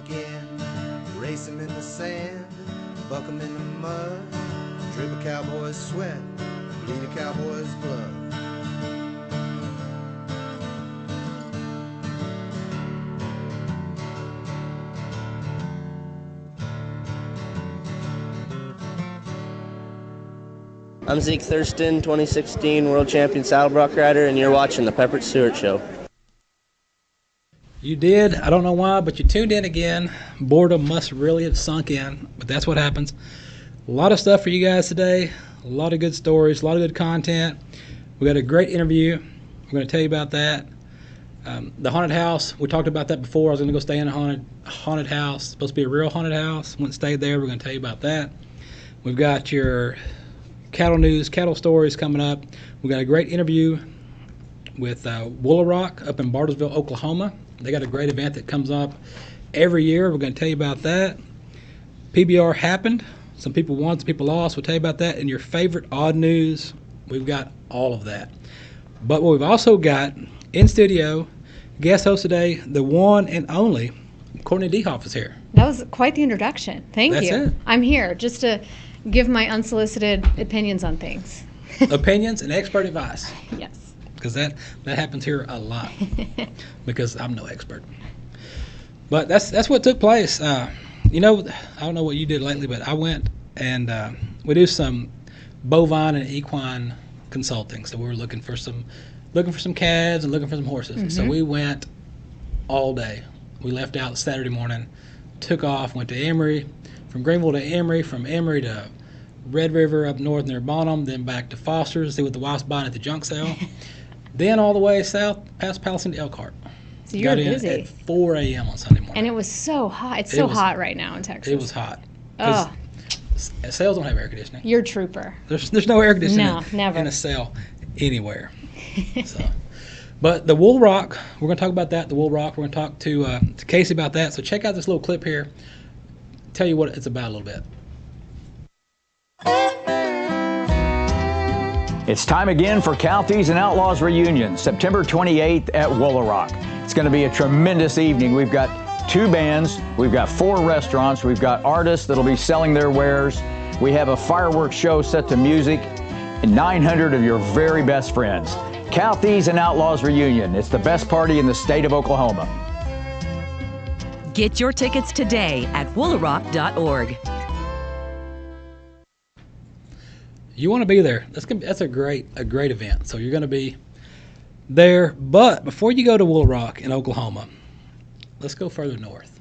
again. Race 'em in the sand, buck 'em in the mud, drip a cowboy's sweat, bleed a cowboy's blood. I'm Zeke Thurston, 2016 World Champion Saddlebrock Rider, and you're watching the Pepper Stewart Show. You did. I don't know why, but you tuned in again. Boredom must really have sunk in, but that's what happens. A lot of stuff for you guys today. A lot of good stories, a lot of good content. We got a great interview. We're going to tell you about that. The haunted house, we talked about that before. I was going to go stay in a haunted house. It's supposed to be a real haunted house. Went and stayed there. We're going to tell you about that. We've got your cattle news, cattle stories coming up. We got a great interview with Woolaroc up in Bartlesville, Oklahoma. They got a great event that comes up every year. We're going to tell you about that. PBR happened. Some people won, some people lost. We'll tell you about that. And your favorite odd news, we've got all of that. But what we've also got in studio, guest host today, the one and only Courtney DeHoff is here. That was quite the introduction. Thank you. That's it. I'm here just to give my unsolicited opinions on things. Opinions and expert advice. Yes. Because that happens here a lot. Because I'm no expert. But that's what took place. I don't know what you did lately, but I went and we do some bovine and equine consulting. So we were looking for some calves and looking for some horses. Mm-hmm. So we went all day. We left out Saturday morning, took off, went to Emory, from Greenville to Emory, from Emory to Red River up north near Bonham, then back to Foster's, see what the wife's buying at the junk sale. Then all the way south past Palestine to Elkhart. So you're busy. At 4 a.m. on Sunday morning. And it was so hot. It's so hot right now in Texas. It was hot. Oh. Sales don't have air conditioning. You're a trooper. There's no air conditioning never. in a cell anywhere. But the Woolaroc, we're going to talk about that, the Woolaroc. We're going to talk to Casey about that. So check out this little clip here. Tell you what it's about a little bit. It's time again for Cow Thieves Outlaws Reunion, September 28th at Woolaroc. It's going to be a tremendous evening. We've got 2 bands, we've got 4 restaurants, we've got artists that'll be selling their wares. We have a fireworks show set to music, and 900 of your very best friends. Cow Thieves Outlaws Reunion. It's the best party in the state of Oklahoma. Get your tickets today at woolaroc.org. You want to be there. That's a great event. So you're going to be there. But before you go to Woolaroc in Oklahoma, let's go further north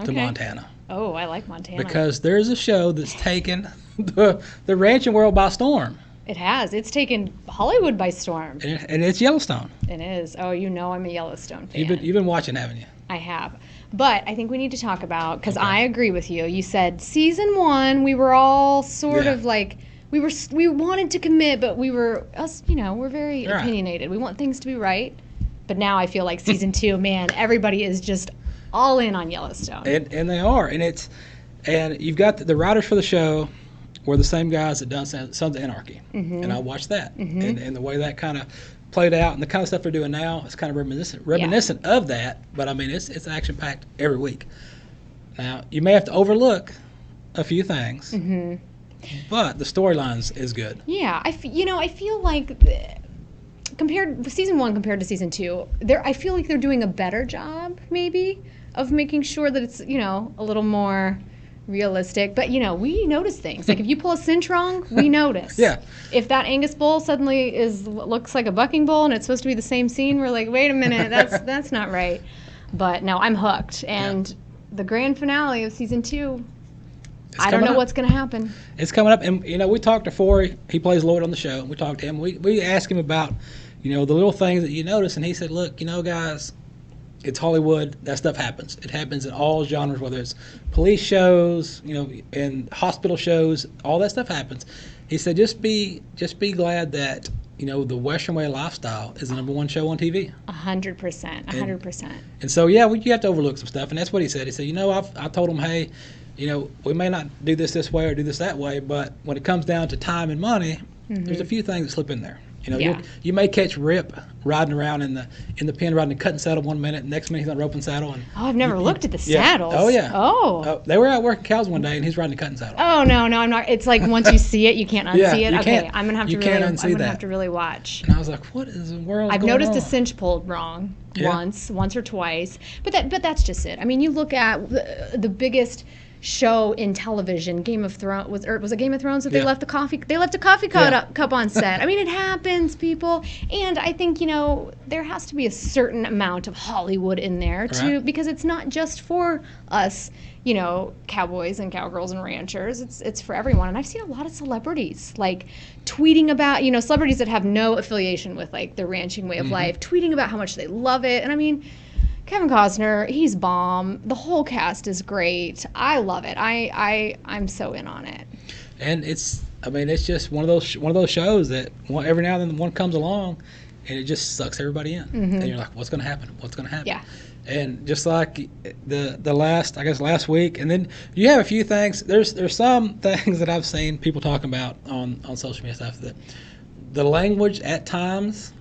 to Montana. Oh, I like Montana. Because there's a show that's taken the ranching world by storm. It has. It's taken Hollywood by storm. And it's Yellowstone. It is. Oh, I'm a Yellowstone fan. You've been watching, haven't you? I have. But I think we need to talk about, because I agree with you. You said season 1, we were all sort of like, we wanted to commit, but we're very opinionated. We want things to be right. But now I feel like season 2, man, everybody is just all in on Yellowstone. And they are. And you've got the writers for the show were the same guys that done Sons of Anarchy. Mm-hmm. And I watched that. Mm-hmm. And the way that kind of played out and the kind of stuff they're doing now is kind of reminiscent of that. But I mean, it's action-packed every week. Now, you may have to overlook a few things. Mm-hmm. But the storylines is good. Yeah, I feel like season 1 compared to season 2, I feel like they're doing a better job maybe of making sure that it's a little more realistic. But we notice things. Like if you pull a cinch wrong, we notice. Yeah. If that Angus bull suddenly looks like a bucking bull and it's supposed to be the same scene, we're like, wait a minute, that's not right. But no, I'm hooked. And the grand finale of season 2. I don't know what's going to happen. It's coming up, and we talked to Forey. He plays Lloyd on the show. We talked to him. We asked him about, the little things that you notice, and he said, "Look, guys, it's Hollywood. That stuff happens. It happens in all genres, whether it's police shows, and hospital shows. All that stuff happens." He said, "Just be glad that the Western way of lifestyle is the #1 show on TV." 100%. 100%. And so you have to overlook some stuff, and that's what he said. He said, I told him, hey. We may not do this way or do this that way, but when it comes down to time and money, there's a few things that slip in there. You know, Yeah. you may catch Rip riding around in the pen, riding a cutting saddle 1 minute, next minute he's on a roping saddle. And Oh, I've never looked at the yeah. saddles. Oh yeah. Oh. They were out working cows one day, and he's riding a cutting saddle. Oh no, I'm not. It's like once you see it, you can't unsee Yeah, it. you Okay, can't. I'm gonna have to You really. can't I'm unsee gonna that. have to really watch. And I was like, what is the world? I've going noticed on? a cinch pulled wrong Yeah. once or twice, but that's just it. I mean, you look at the biggest show in television, Game of Thrones, was it Game of Thrones that they Yeah. left a coffee cup, Yeah. cup on set. I mean, it happens, people, and I think there has to be a certain amount of Hollywood in there too, Right. because it's not just for us, cowboys and cowgirls and ranchers. It's for everyone, and I've seen a lot of celebrities like tweeting about celebrities that have no affiliation with like the ranching way of life, tweeting about how much they love it, and I mean. Kevin Costner, he's bomb. The whole cast is great. I love it. I'm so in on it. And it's just one of those shows that every now and then one comes along, and it just sucks everybody in. And you're like, what's going to happen? What's going to happen? Yeah. And just like the last week, and then you have a few things. There's some things that I've seen people talking about on social media stuff that the language at times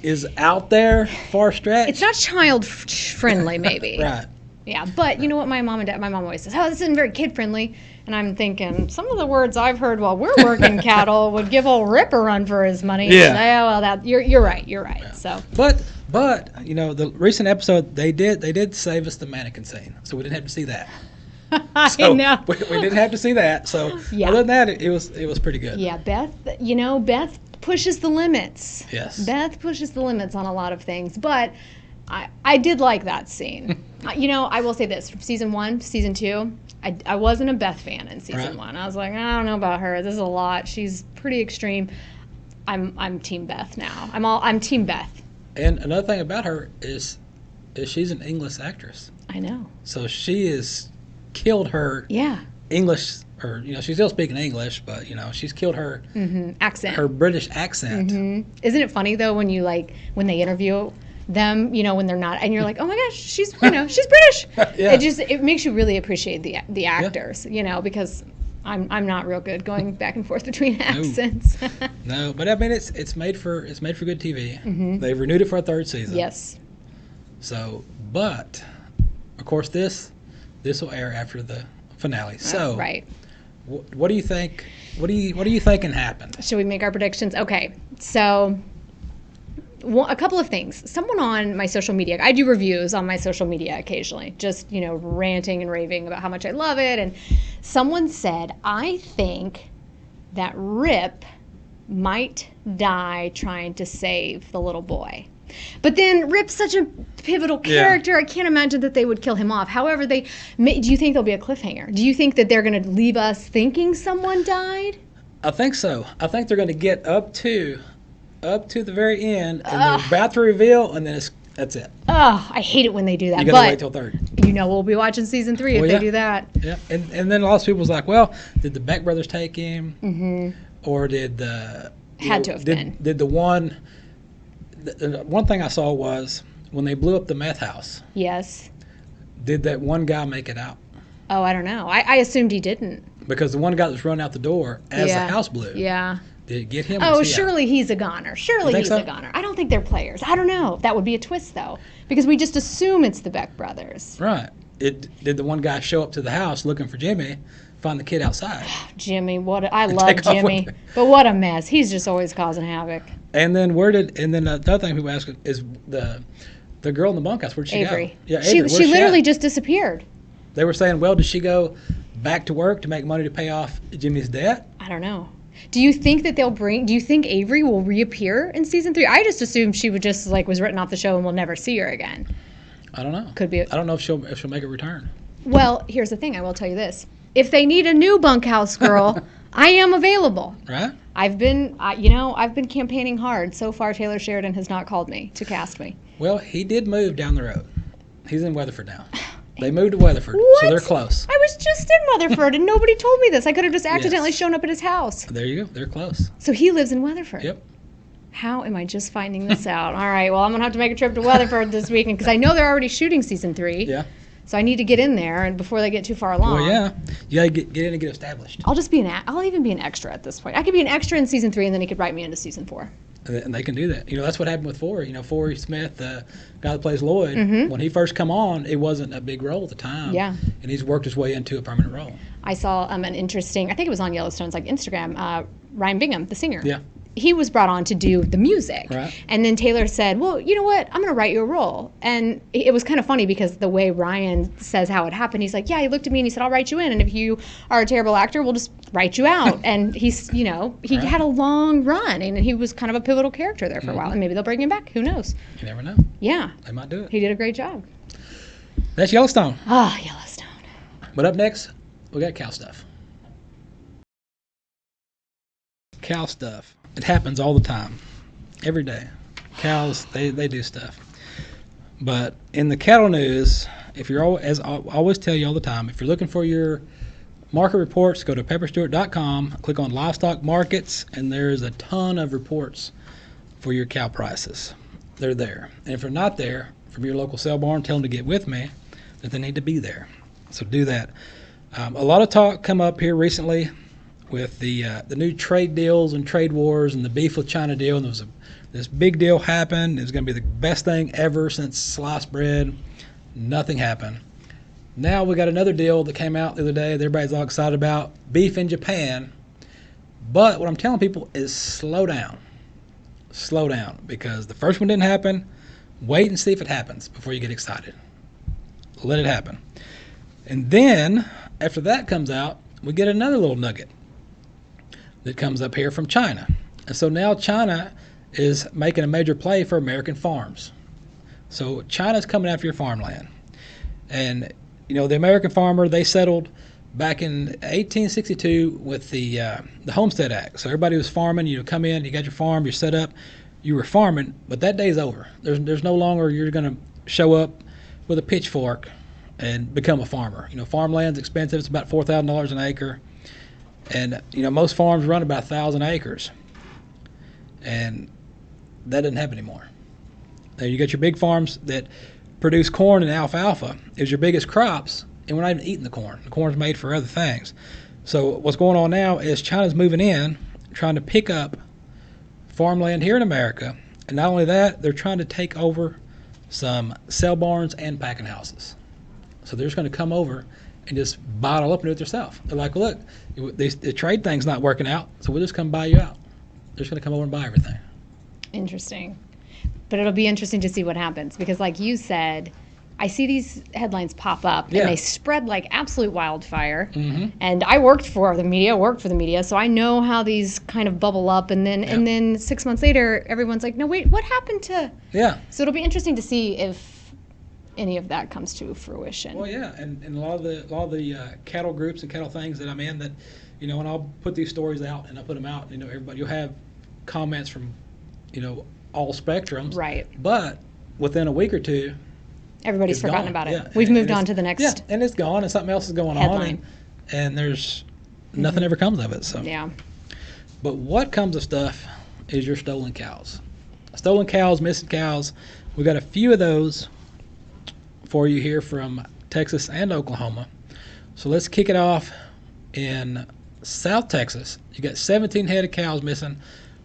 is out there, far stretched. It's not child friendly, maybe. Right. Yeah, but you know what my mom always says, oh, this isn't very kid friendly. And I'm thinking, some of the words I've heard while we're working cattle would give old Rip a run for his money. Yeah. Well, you're right. Yeah. So. But the recent episode they did save us the mannequin scene, so we didn't have to see that. I know. We didn't have to see that. So Yeah. other than that, it was pretty good. Yeah, Beth pushes the limits. Yes. Beth pushes the limits on a lot of things, but I did like that scene. I will say this, from season 1 to season 2, I wasn't a Beth fan in season 1. I was like, I don't know about her. This is a lot. She's pretty extreme. I'm team Beth now. I'm team Beth. And another thing about her is she's an English actress. I know. So she has killed her English, or she's still speaking English, but she's killed her accent. her British accent. Isn't it funny though when when they interview them, when they're not, and you're like, oh my gosh, she's British. Yeah. It makes you really appreciate the actors, because I'm not real good going back and forth between accents. No, but I mean it's made for good TV. They've renewed it for a 3rd season. Yes. So, but of course this will air after the finale. So, right. What do you think? What do you think can happen? Should we make our predictions? Okay. So, a couple of things. Someone on my social media, I do reviews on my social media occasionally, just, ranting and raving about how much I love it. And someone said, I think that Rip might die trying to save the little boy. But then Rip's such a pivotal character. Yeah. I can't imagine that they would kill him off. However, do you think there'll be a cliffhanger? Do you think that they're going to leave us thinking someone died? I think so. I think they're going to get up to the very end, and they're about to reveal, and then that's it. Oh, I hate it when they do that. You got to wait till 3rd. We'll be watching season 3 if they do that. Yeah, and then lots of people was like, well, did the Beck brothers take him, or did the Had to have been. Did the one? The one thing I saw was when they blew up the meth house. Yes. Did that one guy make it out? Oh, I don't know. I assumed he didn't. Because the one guy that's run out the door as the house blew. Yeah. Did it get him? Oh, surely he's a goner. Surely he's so? a goner. I don't think they're players. I don't know. That would be a twist, though, because we just assume it's the Beck brothers. Right. Did the one guy show up to the house looking for Jimmy, find the kid outside? Jimmy, I love Jimmy, but what a mess. He's just always causing havoc. And then the other thing people ask is the girl in the bunkhouse. Where'd she Avery. go? Yeah, Avery. She literally just disappeared. They were saying, well, did she go back to work to make money to pay off Jimmy's debt? I don't know. Do you think that do you think Avery will reappear in season 3? I just assumed she would just was written off the show and we'll never see her again. I don't know. Could be. I don't know if she'll make a return. Well, here's the thing. I will tell you this. If they need a new bunkhouse girl, I am available. Right? I've been campaigning hard. So far, Taylor Sheridan has not called me to cast me. Well, he did move down the road. He's in Weatherford now. They moved to Weatherford, so they're close. I was just in Weatherford, and nobody told me this. I could have just accidentally shown up at his house. There you go. They're close. So he lives in Weatherford. Yep. How am I just finding this out? All right, well, I'm going to have to make a trip to Weatherford this weekend because I know they're already shooting season 3. Yeah. So I need to get in there and before they get too far along. Well, yeah. You got to get in and get established. I'll even be an extra at this point. I could be an extra in season 3, and then he could write me into season 4. And they can do that. That's what happened with Forey. Forey Smith, the guy that plays Lloyd, when he first come on, it wasn't a big role at the time. Yeah. And he's worked his way into a permanent role. I saw an interesting, I think it was on Yellowstone's Instagram, Ryan Bingham, the singer. Yeah. He was brought on to do the music. Right. And then Taylor said, well, you know what? I'm going to write you a role. And it was kind of funny because the way Ryan says how it happened, he's like, yeah, he looked at me and he said, I'll write you in. And if you are a terrible actor, we'll just write you out. And he had a long run and he was kind of a pivotal character there for a while. And maybe they'll bring him back. Who knows? You never know. Yeah. They might do it. He did a great job. That's Yellowstone. Ah, Yellowstone. But up next, we got cow stuff. Cow stuff. It happens all the time, every day. Cows, they do stuff. But in the cattle news, if you're as I always tell you all the time, if you're looking for your market reports, go to pepperstewart.com, click on livestock markets, and there's a ton of reports for your cow prices. They're there. And if they're not there, from your local sale barn, tell them to get with me that they need to be there. So do that. A lot of talk come up here recently with the new trade deals and trade wars and the beef with China deal. And there was this big deal happened. It was going to be the best thing ever since sliced bread. Nothing happened. Now we got another deal that came out the other day that everybody's all excited about. Beef in Japan. But what I'm telling people is slow down. Slow down, because the first one didn't happen. Wait and see if it happens before you get excited. Let it happen. And then after that comes out, we get another little nugget that comes up here from China. And so now China is making a major play for American farms. So China's coming after your farmland. And, the American farmer, they settled back in 1862 with the Homestead Act. So everybody was farming. You come in, you got your farm, you're set up, you were farming, but that day's over. There's no longer you're going to show up with a pitchfork and become a farmer. Farmland's expensive. It's about $4,000 an acre. And, most farms run about 1,000 acres. And that doesn't happen anymore. Now, you got your big farms that produce corn and alfalfa is your biggest crops, and we're not even eating the corn. The corn's made for other things. So what's going on now is China's moving in, trying to pick up farmland here in America. And not only that, they're trying to take over some sale barns and packing houses. So they're just going to come over and just bottle up and do it themselves. They're like, look, the trade thing's not working out, so we'll just come buy you out. They're just going to come over and buy everything. Interesting. But it'll be interesting to see what happens because, like you said, I see these headlines pop up and they spread like absolute wildfire. Mm-hmm. And I worked for the media, so I know how these kind of bubble up. And then 6 months later, everyone's like, no, wait, what happened to? Yeah. So it'll be interesting to see if any of that comes to fruition. Well, yeah, and a lot of the cattle groups and cattle things that I'm in, that and I'll put these stories out and I'll put them out. Everybody, you'll have comments from all spectrums. Right. But within a week or two, everybody's forgotten about it. Yeah. We've moved on to the next. Yeah, and it's gone, and something else is going headline. on, and there's nothing ever comes of it. So yeah. But what comes of stuff is your stolen cows. Stolen cows, missing cows. We got a few of those for you here from Texas and Oklahoma. So let's kick it off in South Texas. You got 17 head of cows missing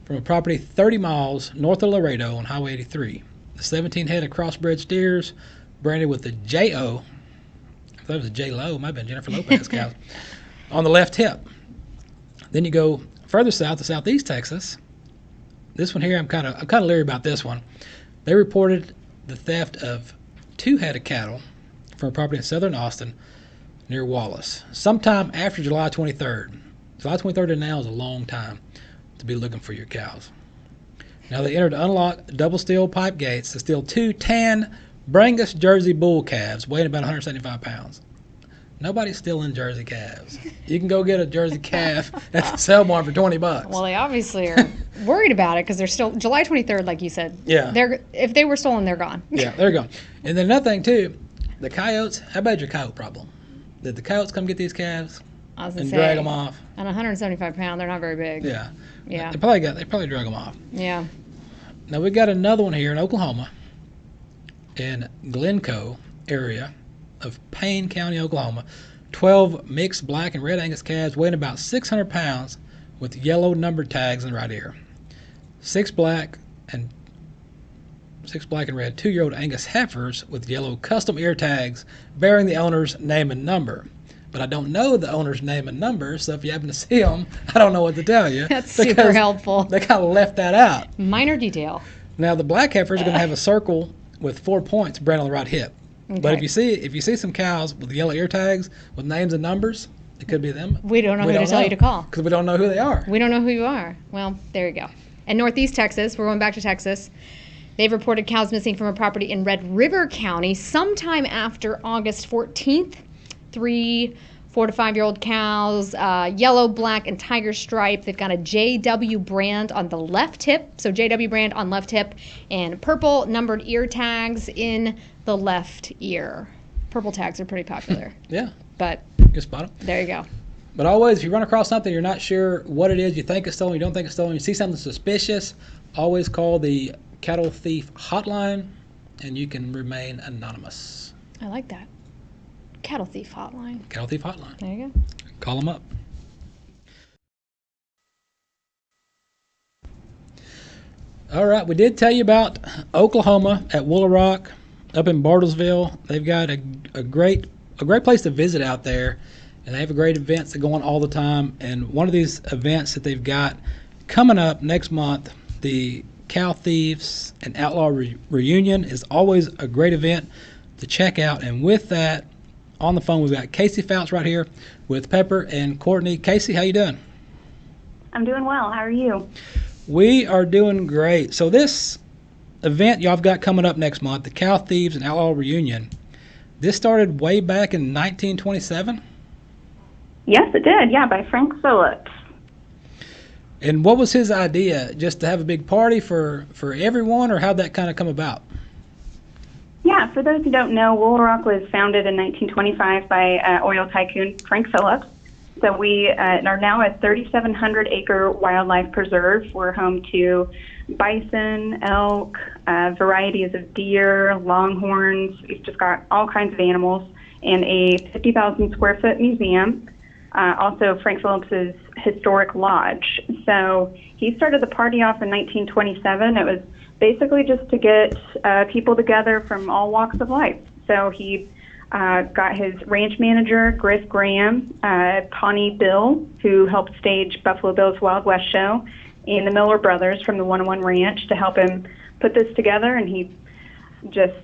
from a property 30 miles north of Laredo on Highway 83. The 17 head of crossbred steers branded with the J-O, I thought it was a J-Lo, it might have been Jennifer Lopez cows, on the left hip. Then you go further south to southeast Texas. This one here, I'm kind of leery about this one. They reported the theft of 2 head of cattle from a property in southern Austin near Wallace, sometime after July 23rd. July 23rd to now is a long time to be looking for your cows. Now they entered unlocked double steel pipe gates to steal 2 tan Brangus Jersey bull calves weighing about 175 pounds. Nobody's stealing Jersey calves. You can go get a Jersey calf at the sale barn for $20. Well, they obviously are worried about it because they're still July 23rd, like you said. Yeah. If they were stolen, they're gone. Yeah, they're gone. And then another thing too, the coyotes. How about your coyote problem? Did the coyotes come get these calves and drag them off? On 175 pound, they're not very big. Yeah. Yeah. They probably drug them off. Yeah. Now we got another one here in Oklahoma, in Glencoe area of Payne County, Oklahoma. 12 mixed black and red Angus calves weighing about 600 pounds with yellow number tags in the right ear. 6 black and red 2-year-old Angus heifers with yellow custom ear tags bearing the owner's name and number. But I don't know the owner's name and number, so if you happen to see them, I don't know what to tell you. That's super helpful. They kind of left that out. Minor detail. Now, the black heifer is going to have a circle with 4 points branded on the right hip. Okay. But if you see some cows with yellow ear tags with names and numbers, it could be them. We don't know who to tell you to call. Because we don't know who they are. We don't know who you are. Well, there you go. In Northeast Texas, we're going back to Texas. They've reported cows missing from a property in Red River County sometime after August 14th. 3 4 to 5-year-old cows, yellow, black, and tiger stripe. They've got a JW brand on the left hip, so JW brand on left hip, and purple numbered ear tags in the left ear. Purple tags are pretty popular. Yeah. But you spot them. There you go. But always, if you run across something, you're not sure what it is, you think it's stolen, you don't think it's stolen, you see something suspicious, always call the cattle thief hotline, and you can remain anonymous. I like that. Cattle thief hotline. Cattle thief hotline. There you go. Call them up. All right, we did tell you about Oklahoma at Woolaroc up in Bartlesville. They've got a great place to visit out there, and they have great events that go on all the time. And one of these events that they've got coming up next month, the Cow Thieves and Outlaw Reunion, is always a great event to check out. And with that, on the phone, we've got Kaci Fouts right here with Pepper and Courtney. Casey, how you doing? I'm doing well. How are you? We are doing great. So this event y'all have got coming up next month, the Cow Thieves and Outlaw Reunion, this started way back in 1927? Yes, it did. Yeah, by Frank Phillips. And what was his idea? Just to have a big party for everyone, or how'd that kind of come about? Yeah, for those who don't know, Woolaroc was founded in 1925 by oil tycoon Frank Phillips. So we are now a 3,700-acre wildlife preserve. We're home to bison, elk, varieties of deer, longhorns. We've just got all kinds of animals, and a 50,000-square-foot museum. Also, Frank Phillips's historic lodge. So he started the party off in 1927. It was basically just to get people together from all walks of life. So he got his ranch manager, Griff Graham, Pawnee Bill, who helped stage Buffalo Bill's Wild West show, and the Miller brothers from the 101 Ranch to help him put this together. And he just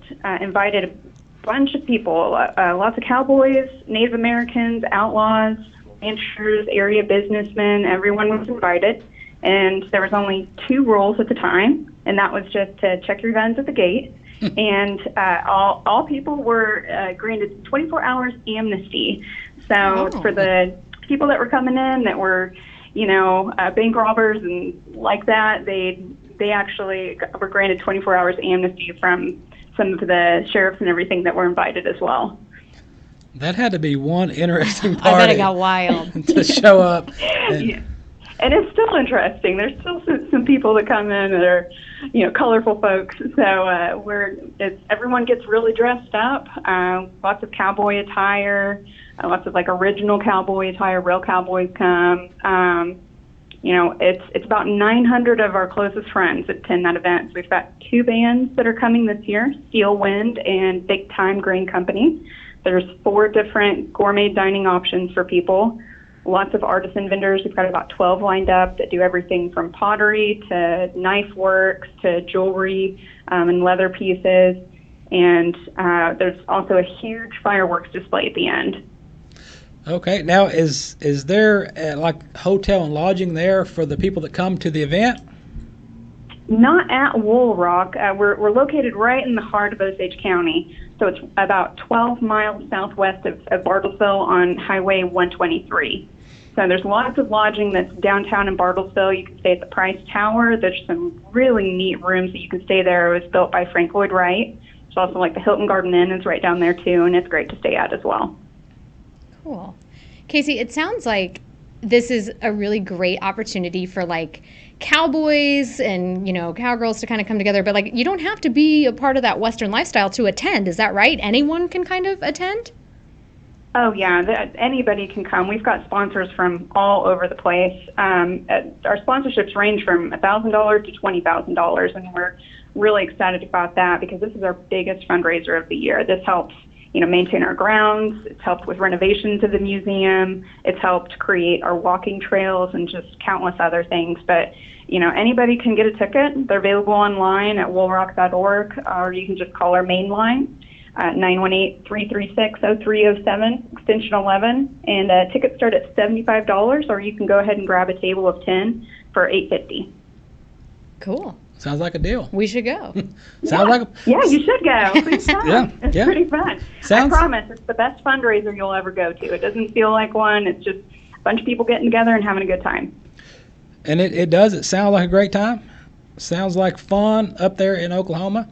invited a bunch of people, lots of cowboys, Native Americans, outlaws, ranchers, area businessmen. Everyone was invited. And there was only 2 rules at the time, and that was just to check your guns at the gate. And all people were granted 24 hours amnesty. So for the people that were coming in that were, bank robbers and like that, they actually were granted 24 hours amnesty from some of the sheriffs and everything that were invited as well. That had to be one interesting party. I bet it got wild. To show up. Yeah. And it's still interesting. There's still some people that come in that are, colorful folks. So everyone gets really dressed up. Lots of cowboy attire, lots of original cowboy attire. Real cowboys come. It's about 900 of our closest friends that attend that event. So we've got 2 bands that are coming this year: Steel Wind and Big Time Grain Company. There's 4 different gourmet dining options for people. Lots of artisan vendors. We've got about 12 lined up that do everything from pottery to knife works to jewelry and leather pieces. And there's also a huge fireworks display at the end. Okay. Now, is there hotel and lodging there for the people that come to the event? Not at Woolaroc. We're located right in the heart of Osage County. So it's about 12 miles southwest of Bartlesville on Highway 123. So there's lots of lodging that's downtown in Bartlesville. You can stay at the Price Tower. There's some really neat rooms that you can stay there. It was built by Frank Lloyd Wright. It's also the Hilton Garden Inn is right down there too, and it's great to stay at as well. Cool. Casey, it sounds like this is a really great opportunity for cowboys and cowgirls to kind of come together, but you don't have to be a part of that Western lifestyle to attend. Is that right? Anyone can kind of attend? Oh, yeah. Anybody can come. We've got sponsors from all over the place. Our sponsorships range from $1,000 to $20,000, and we're really excited about that because this is our biggest fundraiser of the year. This helps, maintain our grounds. It's helped with renovations of the museum. It's helped create our walking trails and just countless other things. But, anybody can get a ticket. They're available online at woolaroc.org, or you can just call our main line. 918-336-0307, extension 11, and tickets start at $75, or you can go ahead and grab a table of 10 for $8.50. Cool. Sounds like a deal. We should go. Yeah, you should go. It's fun. It's pretty fun. I promise, it's the best fundraiser you'll ever go to. It doesn't feel like one. It's just a bunch of people getting together and having a good time. And it does. It sounds like a great time. Sounds like fun up there in Oklahoma.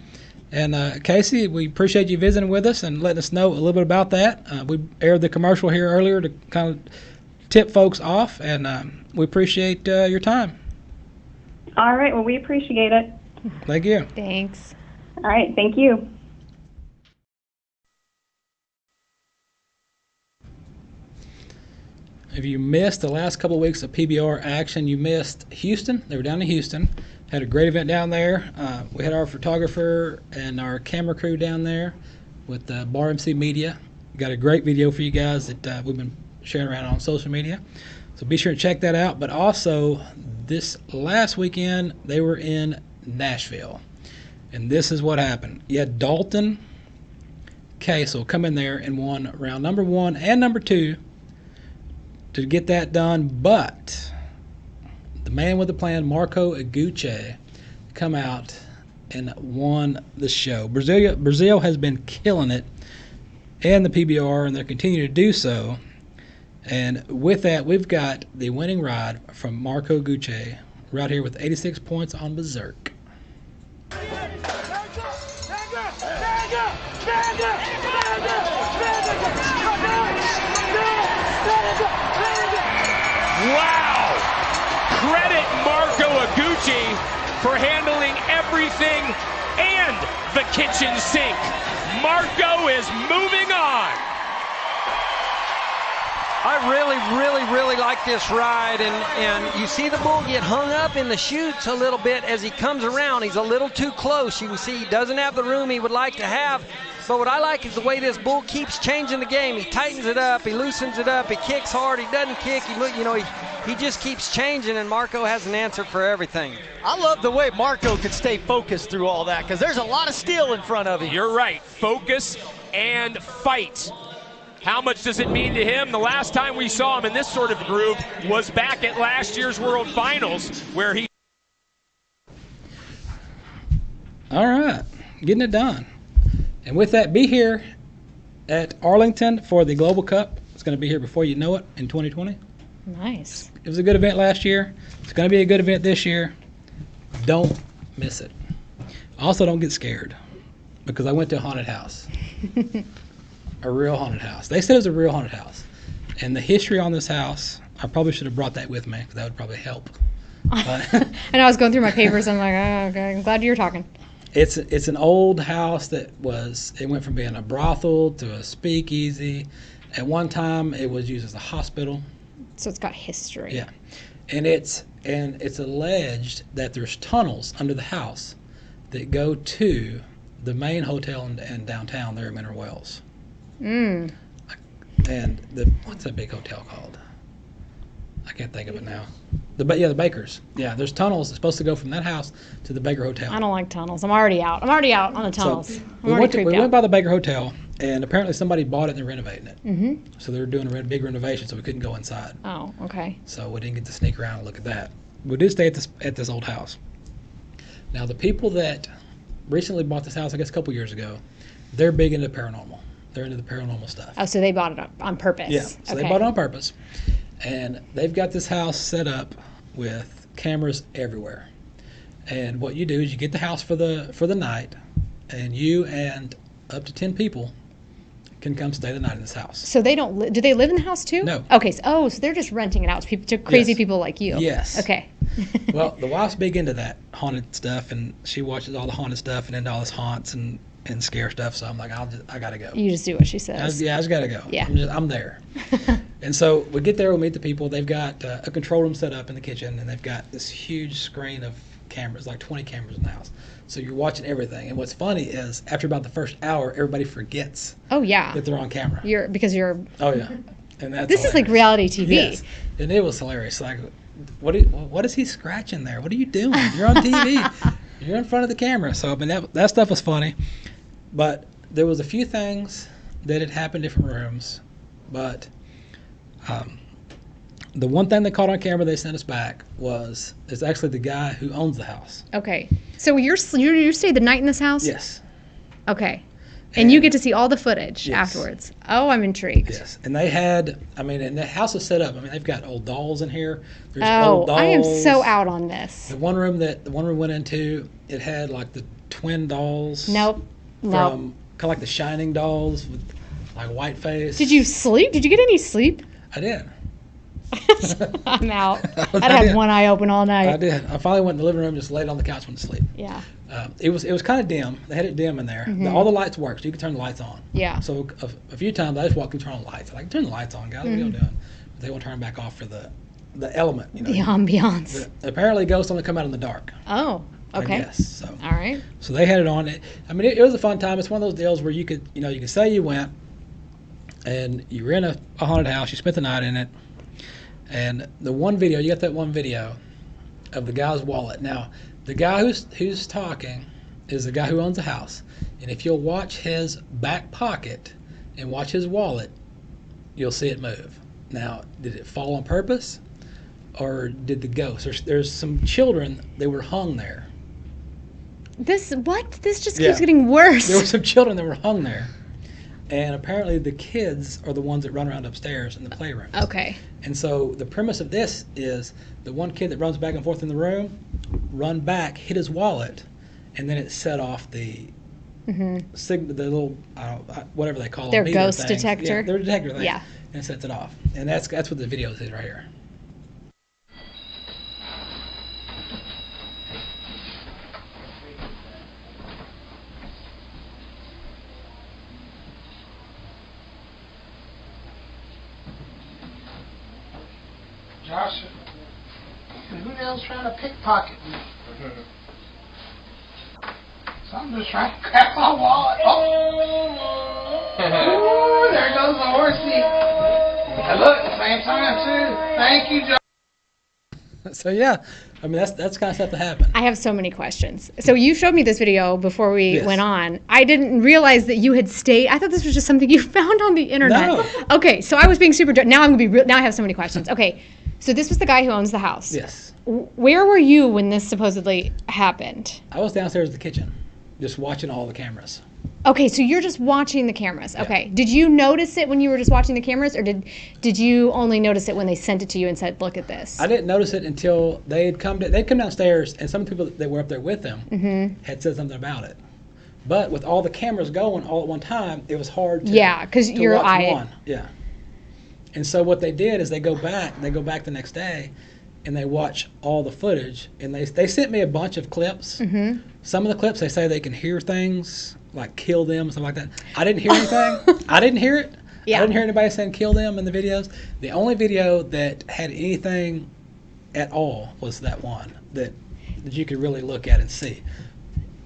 And Kaci, we appreciate you visiting with us and letting us know a little bit about that. We aired the commercial here earlier to kind of tip folks off, and we appreciate your time. All right. Well, we appreciate it. Thank you. Thanks. All right. Thank you. If you missed the last couple of weeks of PBR action, you missed Houston. They were down in Houston. Had a great event down there. We had our photographer and our camera crew down there with Bar MC Media. Got a great video for you guys that we've been sharing around on social media. So be sure to check that out. But also, this last weekend, they were in Nashville. And this is what happened. You had Dalton Casey come in there and won round number 1 and number 2 to get that done. But the man with the plan, Marco Iguchi, come out and won the show. Brazil has been killing it in the PBR, and they're continuing to do so. And with that, we've got the winning ride from Marco Iguchi right here with 86 points on Berserk. Wow! Credit Marco Iguchi for handling everything and the kitchen sink. Marco is moving on. I really like this ride, and you see the bull get hung up in the chutes a little bit as he comes around. He's a little too close. You can see he doesn't have the room he would like to have. But what I like is the way this bull keeps changing the game. He tightens it up, he loosens it up, he kicks hard, he doesn't kick, he just keeps changing, and Marco has an answer for everything. I love the way Marco could stay focused through all that, because there's a lot of steel in front of him. You're right, focus and fight. How much does it mean to him? The last time we saw him in this sort of groove was back at last year's World Finals, where he... All right, getting it done. And with that, be here at Arlington for the Global Cup. It's going to be here before you know it in 2020. Nice. It was a good event last year. It's going to be a good event this year. Don't miss it. Also, don't get scared, because I went to a haunted house. A real haunted house. They said it was a real haunted house. And the history on this house, I probably should have brought that with me, because that would probably help. And I was going through my papers, and I'm like, oh, okay, I'm glad you're talking. It's an old house it went from being a brothel to a speakeasy. At one time, it was used as a hospital. So it's got history. Yeah. And it's alleged that there's tunnels under the house that go to the main hotel in downtown there at Mineral Wells. And what's that big hotel called? I can't think of it now. The Bakers. Yeah, there's tunnels that's supposed to go from that house to the Baker Hotel. I don't like tunnels. I'm already out on the tunnels. So we went by the Baker Hotel, and apparently somebody bought it and they're renovating it. Mm-hmm. So they were doing a big renovation, so we couldn't go inside. Oh, okay. So we didn't get to sneak around and look at that. We did stay at this old house. Now, the people that recently bought this house, I guess a couple years ago, they're big into paranormal. They're into the paranormal stuff. Oh, so they bought it on purpose. Yeah, so they bought it on purpose. And they've got this house set up with cameras everywhere. And what you do is you get the house for the night, and you and up to 10 people can come stay the night in this house. So they don't do they live in the house too? No. Okay. So they're just renting it out to crazy people like you. Yes. Okay. Well, the wife's big into that haunted stuff, and she watches all the haunted stuff and into all this haunts and and scare stuff. So I'm like, I gotta go. You just do what she says. I just gotta go. Yeah. I'm there. And so we get there, we meet the people. They've got a control room set up in the kitchen, and they've got this huge screen of cameras, like 20 cameras in the house. So you're watching everything. And what's funny is after about the first hour, everybody forgets. Oh yeah. That they're on camera. Because you're. Oh yeah. And that's this hilarious. Is like reality TV. Yes. And it was hilarious. Like, what is he scratching there? What are you doing? You're on TV. You're in front of the camera. So I mean that stuff was funny. But there was a few things that had happened in different rooms. But the one thing they caught on camera they sent us back is actually the guy who owns the house. Okay. So you stayed the night in this house? Yes. Okay. And you get to see all the footage yes. afterwards. Oh, I'm intrigued. Yes. And they had, and the house is set up. I mean, they've got old dolls in here. There's Oh, old dolls. I am so out on this. The one room went into, it had like the twin dolls. Nope. From kind of like the Shining dolls with like white face. Did you sleep? Did you get any sleep? I did. I'm out. I'd have one eye open all night. I did. I finally went in the living room, just laid on the couch, went to sleep. Yeah. It was kind of dim. They had it dim in there. Mm-hmm. All the lights work, so you can turn the lights on. Yeah. So a few times I just walked and turned on the lights. I'm like, turn the lights on, guys. What are you doing? But they won't turn them back off for the element. You know? The ambiance. Apparently, ghosts only come out in the dark. Oh. Okay. Yes. So. All right. So they had it on. I mean, it was a fun time. It's one of those deals where you could say you went, and you were in a haunted house. You spent the night in it. And the one video, you got that one video of the guy's wallet. Now, the guy who's talking is the guy who owns the house. And if you'll watch his back pocket and watch his wallet, you'll see it move. Now, did it fall on purpose? Or did the ghost? There's some children, they were hung there. This just keeps getting worse. There were some children that were hung there. And apparently the kids are the ones that run around upstairs in the playrooms. Okay. And so the premise of this is the one kid that runs back and forth in the room, run back, hit his wallet, and then it set off the the little whatever they call their them. Their ghost things. detector. Yeah, their detector thing. Yeah. And it sets it off. And that's what the video is right here. Josh, who the hell's trying to pickpocket me? So I'm just trying to grab my wallet. Oh! Ooh, there goes the horsey. And look, same time too. Thank you, Josh. So yeah, I mean that's kind of stuff that happened. I have so many questions. So you showed me this video before we went on. I didn't realize that you had stayed. I thought this was just something you found on the internet. No. Okay, so I was being super. Now I'm gonna be. Now I have so many questions. Okay. So this was the guy who owns the house. Yes. Where were you when this supposedly happened? I was downstairs in the kitchen, just watching all the cameras. Okay, so you're just watching the cameras. Okay. Did you notice it when you were just watching the cameras, or did you only notice it when they sent it to you and said, "Look at this"? I didn't notice it until they'd come downstairs, and some people that were up there with them had said something about it. But with all the cameras going all at one time, it was hard to because your watch eye. one. Yeah. And so what they did is they go back the next day, and they watch all the footage. And they sent me a bunch of clips. Mm-hmm. Some of the clips, they say they can hear things, like kill them, something like that. I didn't hear anything. I didn't hear it. Yeah. I didn't hear anybody saying kill them in the videos. The only video that had anything at all was that one that you could really look at and see.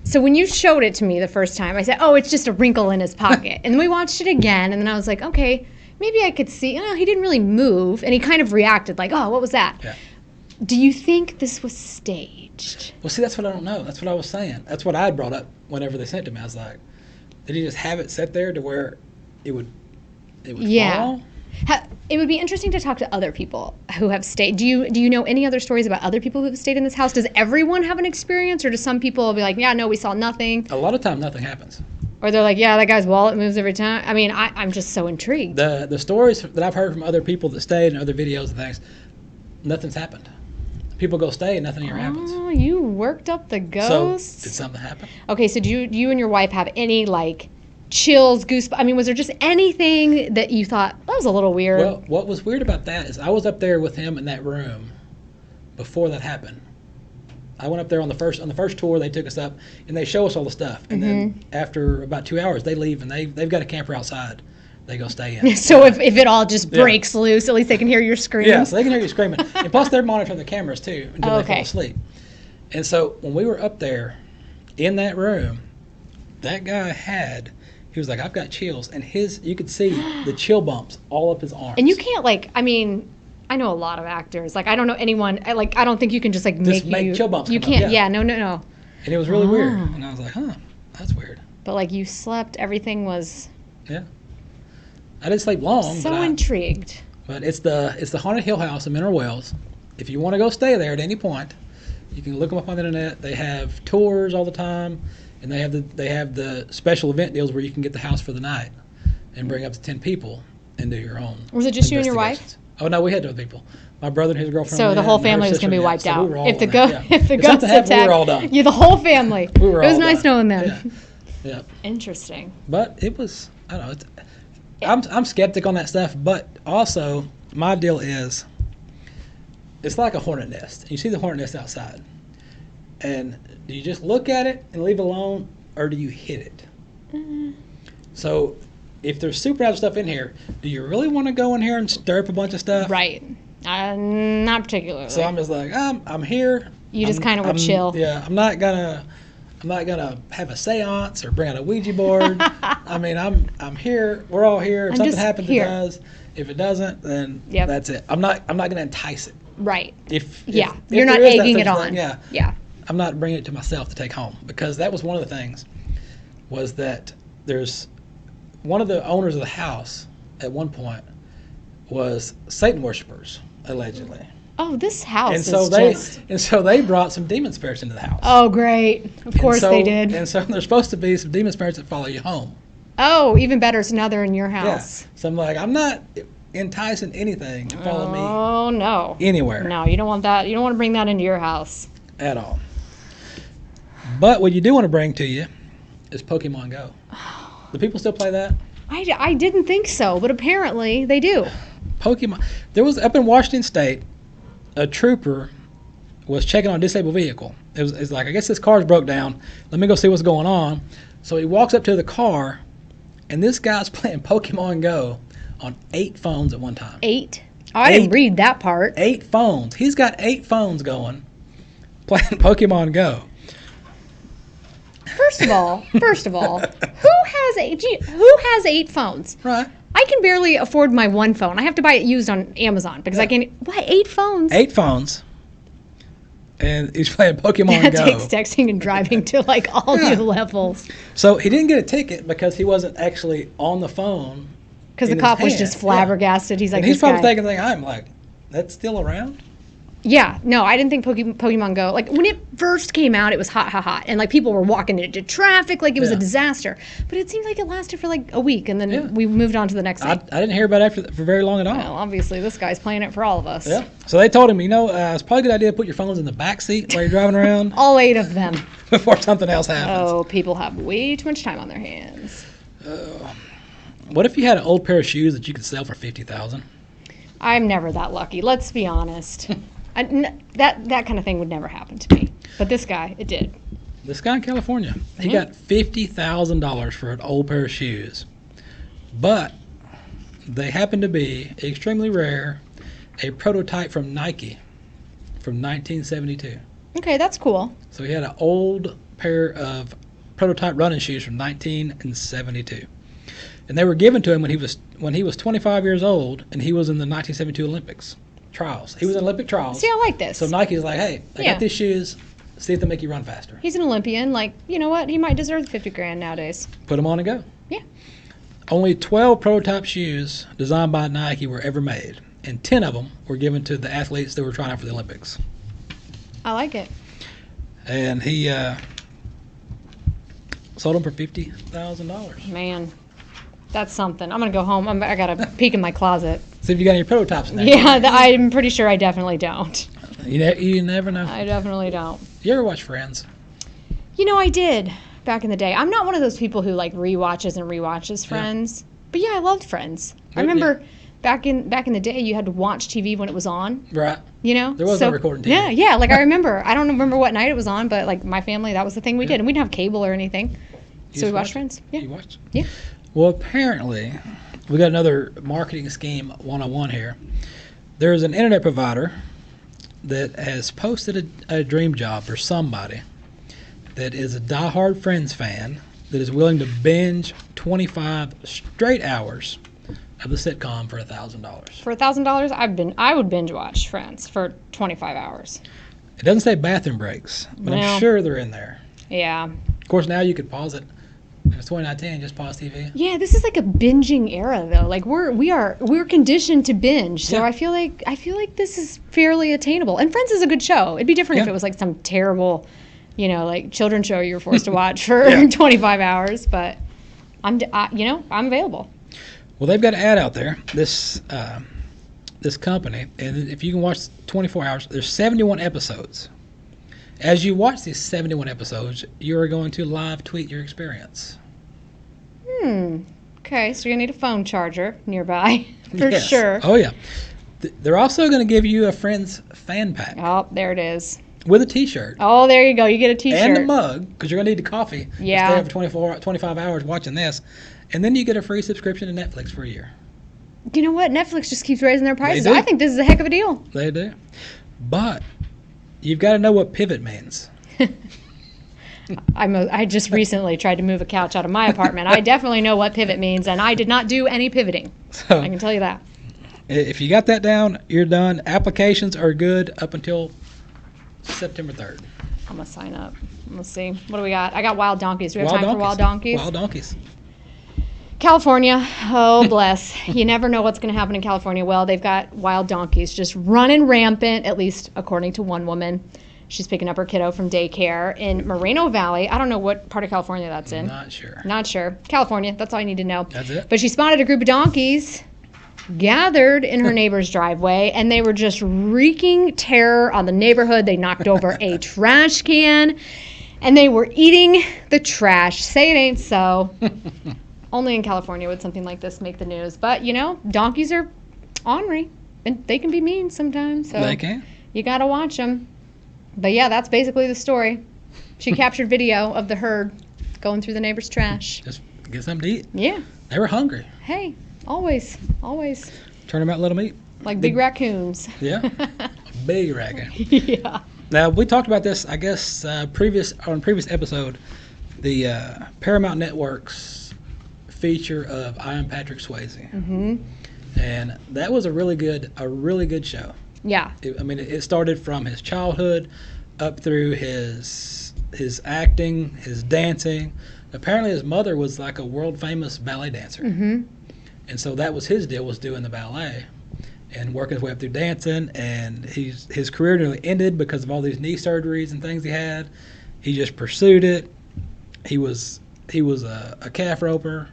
So when you showed it to me the first time, I said, oh, it's just a wrinkle in his pocket. And then we watched it again, and then I was like, okay, maybe I could see. He didn't really move, and he kind of reacted like, oh, what was that? Yeah. Do you think this was staged? Well, see, that's what I don't know. That's what I was saying. That's what I had brought up whenever they sent it to me. I was like, did he just have it set there to where it would fall? It would be interesting to talk to other people who have stayed. Do you know any other stories about other people who have stayed in this house? Does everyone have an experience, or do some people be like, yeah, no, we saw nothing? A lot of time, nothing happens. Or they're like, yeah, that guy's wallet moves every time. I mean, I'm just so intrigued. The stories that I've heard from other people that stayed and other videos and things, nothing's happened. People go stay and nothing ever happens. Oh, you worked up the ghosts. So, did something happen? Okay, so do you and your wife have any, like, chills, goosebumps? I mean, was there just anything that you thought, that was a little weird? Well, what was weird about that is I was up there with him in that room before that happened. I went up there on the first tour. They took us up and they show us all the stuff. And then after about 2 hours, they leave and they've got a camper outside. They go stay in. So if it all just breaks loose, at least they can hear your screams. Yeah, so they can hear you screaming. And plus they're monitoring the cameras too until they fall asleep. And so when we were up there in that room, that guy he was like, I've got chills. And you could see the chill bumps all up his arms. And you can't I know a lot of actors. Like, I don't know anyone. I don't think you can just make chill bumps. You can't. Yeah. No. And it was really weird. And I was like, that's weird. But you slept. Everything was. Yeah. I didn't sleep long. So intrigued. But it's the Haunted Hill House in Mineral Wells. If you want to go stay there at any point, you can look them up on the internet. They have tours all the time, and they have the special event deals where you can get the house for the night and bring up to 10 people and do your own. Was it just you and your wife? Oh no, we had 2 other people. My brother and his girlfriend. So the whole family was going to be wiped out. So if the ghost attacked, we were all done. Yeah, the whole family. It was nice knowing them. Yeah. Interesting. But it was, I don't know. I'm skeptic on that stuff, but also my deal is, it's like a hornet nest. You see the hornet nest outside, and do you just look at it and leave it alone, or do you hit it? So if there's supernatural stuff in here, do you really want to go in here and stir up a bunch of stuff? Right. Not particularly. So I'm just like, I'm here. You just kind of would chill. Yeah, I'm not gonna have a seance or bring out a Ouija board. I mean, I'm here. We're all here. If something happens, it does. If it doesn't, then that's it. I'm not gonna entice it. Right. If you're not egging it on. Yeah. I'm not bringing it to myself to take home, because that was one of the things, was that there's one of the owners of the house at one point was Satan worshipers, allegedly. Oh, this house And so they brought some demon spirits into the house. Oh, great. Of course they did. And so there's supposed to be some demon spirits that follow you home. Oh, even better. So now they're in your house. Yeah. So I'm like, I'm not enticing anything to follow me. Oh, no. Anywhere. No, you don't want that. You don't want to bring that into your house. At all. But what you do want to bring to you is Pokemon Go. Do people still play that? I didn't think so, but apparently they do. Pokemon. There was, up in Washington State, a trooper was checking on a disabled vehicle. It's like, I guess this car's broke down. Let me go see what's going on. So he walks up to the car, and this guy's playing Pokemon Go on 8 phones at one time. 8? Oh, I didn't read that part. 8 phones. He's got 8 phones going, playing Pokemon Go. First of all, who has 8 phones? Right. I can barely afford my one phone. I have to buy it used on Amazon because I can. Why 8 phones? 8 phones. And he's playing Pokemon Go. That takes texting and driving to all new levels. So he didn't get a ticket because he wasn't actually on the phone. Because the cop was just flabbergasted. He's like, and he's probably thinking, I'm like, that's still around? Yeah, no, I didn't think Pokemon Go, when it first came out, it was hot, and people were walking into traffic like it was a disaster. But it seemed like it lasted for a week, and then we moved on to the next thing. I didn't hear about it for very long at all. Well, obviously, this guy's playing it for all of us. Yeah. So they told him, it's probably a good idea to put your phones in the back seat while you're driving around. All 8 of them. Before something else happens. Oh, people have way too much time on their hands. What if you had an old pair of shoes that you could sell for $50,000? I'm never that lucky. Let's be honest. That kind of thing would never happen to me. But this guy, it did. This guy in California, he got $50,000 for an old pair of shoes. But they happen to be extremely rare, a prototype from Nike from 1972. Okay, that's cool. So he had an old pair of prototype running shoes from 1972. And they were given to him when he was 25 years old, and he was in the 1972 Olympics trials. He was in Olympic trials. See, I like this. So Nike's like, hey, I got these shoes. See if they make you run faster. He's an Olympian. You know what? He might deserve the $50,000 nowadays. Put them on and go. Yeah. Only 12 prototype shoes designed by Nike were ever made, and 10 of them were given to the athletes that were trying out for the Olympics. I like it. And he sold them for $50,000. Man, that's something. I'm going to go home. I got to peek in my closet. See if you got any prototypes in there. Yeah, I'm pretty sure I definitely don't. You never know. I definitely don't. You ever watch Friends? I did back in the day. I'm not one of those people who rewatches Friends. But yeah, I loved Friends. I remember back in the day, you had to watch TV when it was on. Right. You know? There was no recording TV. Yeah. Like I remember. I don't remember what night it was on, but like my family, that was the thing we did. And we didn't have cable or anything. So we watched Friends. Yeah. You watched? Yeah. Well, apparently, we got another marketing scheme 101 here. There's an internet provider that has posted a dream job for somebody that is a diehard Friends fan that is willing to binge 25 straight hours of the sitcom for $1,000. For $1,000, I would binge watch Friends for 25 hours. It doesn't say bathroom breaks, but I'm sure they're in there. Yeah. Of course, now you could pause it. It's 2019, just pause TV. Yeah, this is like a binging era though. Like we're conditioned to binge. So I feel like this is fairly attainable. And Friends is a good show. It'd be different if it was like some terrible, like children's show you're forced to watch for 25 hours, but I'm available. Well, they've got an ad out there. This company, and if you can watch 24 hours, there's 71 episodes. As you watch these 71 episodes, you are going to live tweet your experience. Okay, so you're going to need a phone charger nearby for sure. Oh, yeah. They're also going to give you a Friends fan pack. Oh, there it is. With a T-shirt. Oh, there you go. You get a T-shirt. And a mug, because you're going to need the coffee. Yeah. To stay over 25 hours watching this. And then you get a free subscription to Netflix for a year. You know what? Netflix just keeps raising their prices. They do. I think this is a heck of a deal. They do. But you've got to know what pivot means. I just recently tried to move a couch out of my apartment. I definitely know what pivot means, and I did not do any pivoting. So, I can tell you that. If you got that down, you're done. Applications are good up until September 3rd. I'm going to sign up. Let's see. What do we got? I got Wild Donkeys. Do we have time for Wild Donkeys? Wild Donkeys. California. Oh, bless. You never know what's going to happen in California. Well, they've got wild donkeys just running rampant, at least according to one woman. She's picking up her kiddo from daycare in Moreno Valley. I don't know what part of California that's in. Not sure. Not sure. California. That's all you need to know. That's it. But she spotted a group of donkeys gathered in her neighbor's driveway, and they were just wreaking terror on the neighborhood. They knocked over a trash can, and they were eating the trash. Say it ain't so. Only in California would something like this make the news. But, donkeys are ornery, and they can be mean sometimes. So they can. You got to watch them. But, yeah, that's basically the story. She captured video of the herd going through the neighbor's trash. Just get something to eat. Yeah. They were hungry. Hey, always. Turn them out, let them eat. Like big raccoons. Yeah. Big raccoon. Yeah. Now, we talked about this, I guess, on a previous episode, the Paramount Network's feature of I Am Patrick Swayze. Mm-hmm. And that was a really good show. Yeah. It started from his childhood up through his acting, his dancing. Apparently his mother was like a world famous ballet dancer. Mm-hmm. And so that was his deal, was doing the ballet and working his way up through dancing. And his career nearly ended because of all these knee surgeries and things he had. He just pursued it. He was a calf roper.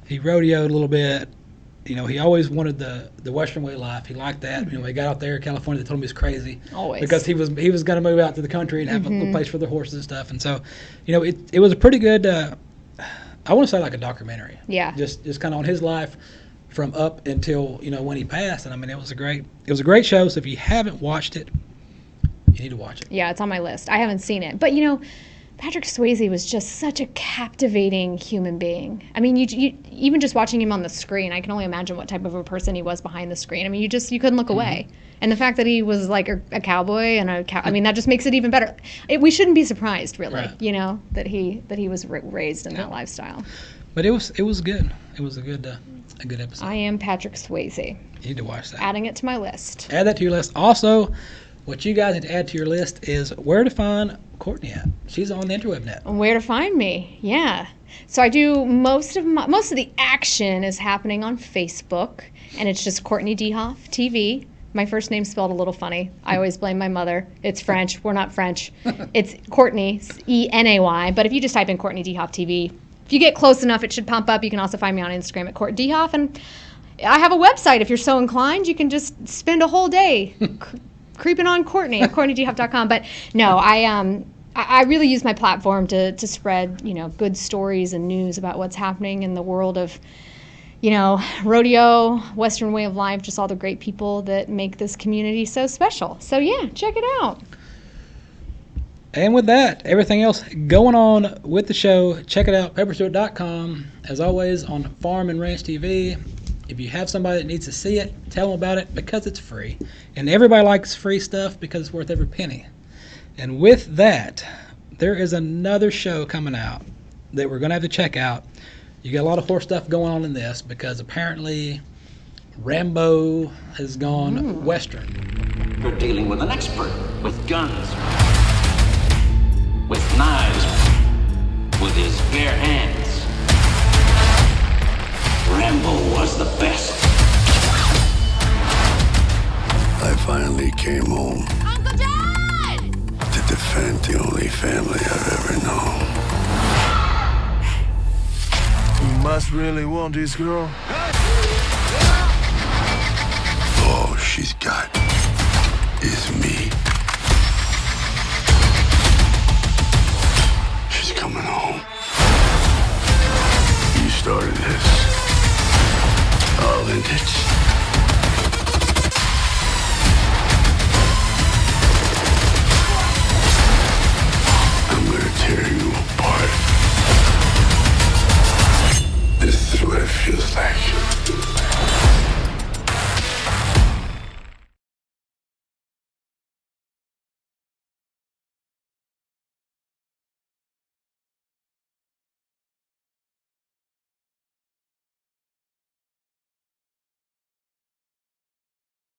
He rodeoed a little bit. He always wanted the Western way of life. He liked that. He got out there in California, they told him he was crazy. Always. Because he was going to move out to the country and have a little place for the horses and stuff. And so, it was a pretty good, I want to say like a documentary. Yeah. Just kind of on his life from up until, when he passed. And it was a great show. So if you haven't watched it, you need to watch it. Yeah, it's on my list. I haven't seen it. But, Patrick Swayze was just such a captivating human being. You even just watching him on the screen, I can only imagine what type of a person he was behind the screen. You couldn't look away. And the fact that he was like a cowboy and that just makes it even better. We shouldn't be surprised, really, right. That he was raised in that lifestyle. But it was good. It was a good episode. I Am Patrick Swayze. You need to watch that. Adding it to my list. Add that to your list. Also, what you guys need to add to your list is where to find Courtney at. She's on the interweb net. Where to find me? Yeah. So I do most of the action is happening on Facebook, and it's just Courtney DeHoff TV. My first name's spelled a little funny. I always blame my mother. It's French. We're not French. It's Courtney, E-N-A-Y. But if you just type in Courtney DeHoff TV, if you get close enough, it should pump up. You can also find me on Instagram at Court DeHoff, and I have a website. If you're so inclined, you can just spend a whole day creeping on Courtney at CourtneyDeHoff.com. But no, I really use my platform to spread, good stories and news about what's happening in the world of, rodeo, Western way of life, just all the great people that make this community so special. So yeah, check it out. And with that, everything else going on with the show, check it out, pepperstewart.com. As always, on Farm and Ranch TV. If you have somebody that needs to see it, tell them about it because it's free. And everybody likes free stuff because it's worth every penny. And with that, there is another show coming out that we're going to have to check out. You got a lot of horse stuff going on in this because apparently Rambo has gone Western. You're dealing with an expert with guns, with knives, with his bare hands. Rambo was the best. I finally came home. Uncle John! To defend the only family I've ever known. You must really want this girl. All she's got is me.